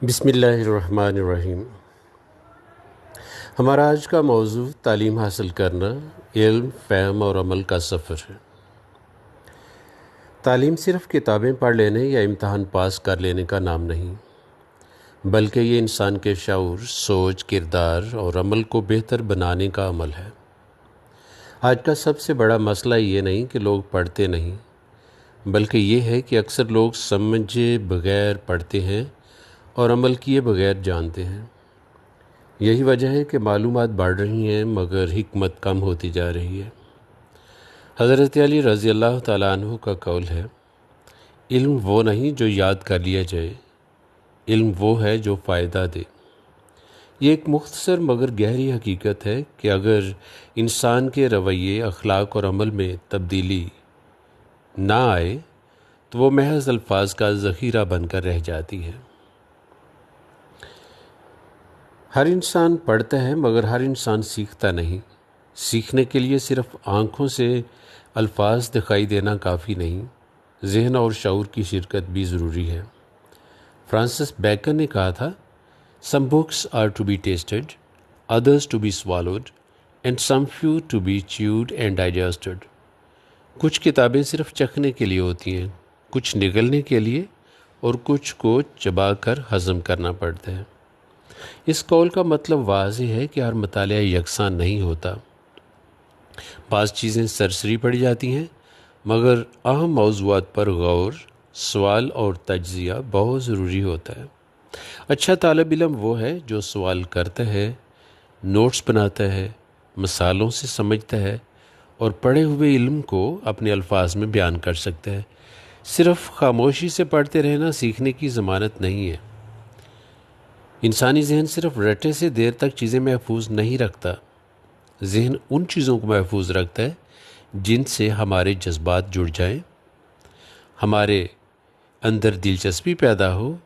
بسم اللہ الرحمن الرحیم۔ ہمارا آج کا موضوع تعلیم حاصل کرنا، علم، فہم اور عمل کا سفر ہے۔ تعلیم صرف کتابیں پڑھ لینے یا امتحان پاس کر لینے کا نام نہیں، بلکہ یہ انسان کے شعور، سوچ، کردار اور عمل کو بہتر بنانے کا عمل ہے۔ آج کا سب سے بڑا مسئلہ یہ نہیں کہ لوگ پڑھتے نہیں، بلکہ یہ ہے کہ اکثر لوگ سمجھے بغیر پڑھتے ہیں اور عمل کیے بغیر جانتے ہیں۔ یہی وجہ ہے کہ معلومات بڑھ رہی ہیں مگر حکمت کم ہوتی جا رہی ہے۔ حضرت علی رضی اللہ تعالیٰ عنہ کا قول ہے، علم وہ نہیں جو یاد کر لیا جائے، علم وہ ہے جو فائدہ دے۔ یہ ایک مختصر مگر گہری حقیقت ہے کہ اگر انسان کے رویے، اخلاق اور عمل میں تبدیلی نہ آئے تو وہ محض الفاظ کا ذخیرہ بن کر رہ جاتی ہے۔ ہر انسان پڑھتا ہے مگر ہر انسان سیکھتا نہیں۔ سیکھنے کے لیے صرف آنکھوں سے الفاظ دکھائی دینا کافی نہیں، ذہن اور شعور کی شرکت بھی ضروری ہے۔ فرانسس بیکن نے کہا تھا، "Some books are to be tasted, others to be swallowed, and some few to be chewed and digested." کچھ کتابیں صرف چکھنے کے لیے ہوتی ہیں، کچھ نگلنے کے لیے اور کچھ کو چبا کر ہضم کرنا پڑتا ہے۔ اس قول کا مطلب واضح ہے کہ ہر مطالعہ یکساں نہیں ہوتا۔ بعض چیزیں سرسری پڑھی جاتی ہیں مگر اہم موضوعات پر غور، سوال اور تجزیہ بہت ضروری ہوتا ہے۔ اچھا طالب علم وہ ہے جو سوال کرتا ہے، نوٹس بناتا ہے، مثالوں سے سمجھتا ہے اور پڑھے ہوئے علم کو اپنے الفاظ میں بیان کر سکتا ہے۔ صرف خاموشی سے پڑھتے رہنا سیکھنے کی ضمانت نہیں ہے۔ انسانی ذہن صرف رٹے سے دیر تک چیزیں محفوظ نہیں رکھتا، ذہن ان چیزوں کو محفوظ رکھتا ہے جن سے ہمارے جذبات جڑ جائیں، ہمارے اندر دلچسپی پیدا ہو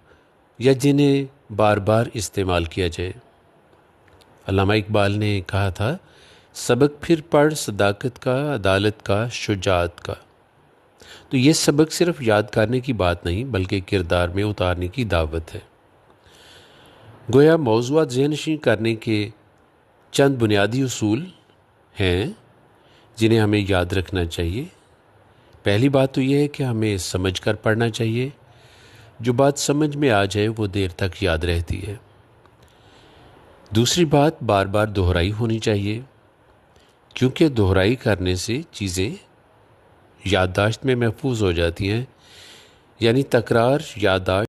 یا جنہیں بار بار استعمال کیا جائے۔ علامہ اقبال نے کہا تھا، "سبق پھر پڑھ صداقت کا، عدالت کا، شجاعت کا"۔ تو یہ سبق صرف یاد کرنے کی بات نہیں بلکہ کردار میں اتارنے کی دعوت ہے۔ گویا موضوعات ذہن نشین کرنے کے چند بنیادی اصول ہیں جنہیں ہمیں یاد رکھنا چاہیے۔ پہلی بات تو یہ ہے کہ ہمیں سمجھ کر پڑھنا چاہیے۔ جو بات سمجھ میں آ جائے وہ دیر تک یاد رہتی ہے۔ دوسری بات، بار بار دہرائی ہونی چاہیے، کیونکہ دہرائی کرنے سے چیزیں یادداشت میں محفوظ ہو جاتی ہیں، یعنی تکرار یادداشت